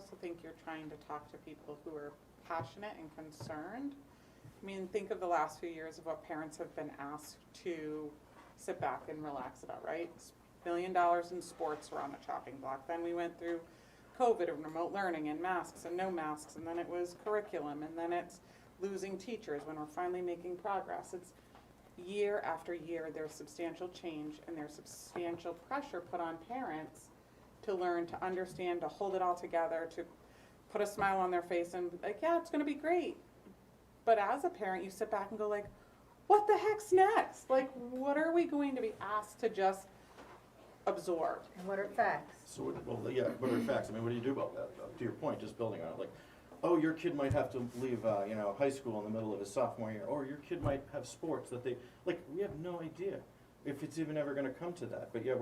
also think you're trying to talk to people who are passionate and concerned. I mean, think of the last few years of what parents have been asked to sit back and relax about, right? $1 billion in sports were on the chopping block. Then we went through COVID and remote learning and masks and no masks, and then it was curriculum, and then it's losing teachers when we're finally making progress. It's year after year, there's substantial change and there's substantial pressure put on parents to learn, to understand, to hold it all together, to put a smile on their face and like, yeah, it's gonna be great. But as a parent, you sit back and go like, what the heck's next? Like, what are we going to be asked to just absorb? And what are facts? So, well, yeah, what are facts? I mean, what do you do about that, though? To your point, just building on it, like, oh, your kid might have to leave, high school in the middle of his sophomore year, or your kid might have sports that they, like, we have no idea if it's even ever gonna come to that. But yeah,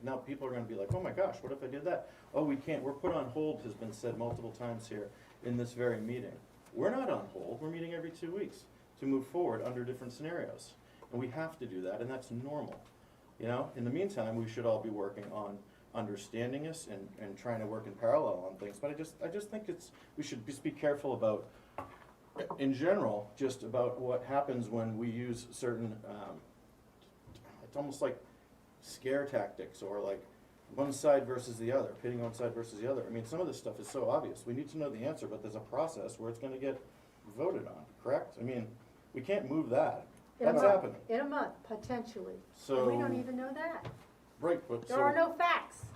now people are gonna be like, oh my gosh, what if I did that? Oh, we can't, we're put on hold, has been said multiple times here in this very meeting. We're not on hold, we're meeting every 2 weeks to move forward under different scenarios. And we have to do that, and that's normal. In the meantime, we should all be working on understanding us and trying to work in parallel on things. But I just think we should just be careful about, in general, just about what happens when we use certain, it's almost like scare tactics, or like one side versus the other, pitting one side versus the other. I mean, some of this stuff is so obvious. We need to know the answer, but there's a process where it's gonna get voted on, correct? I mean, we can't move that. That's happening. In a month, potentially. So. And we don't even know that. Right, but so. There are no facts.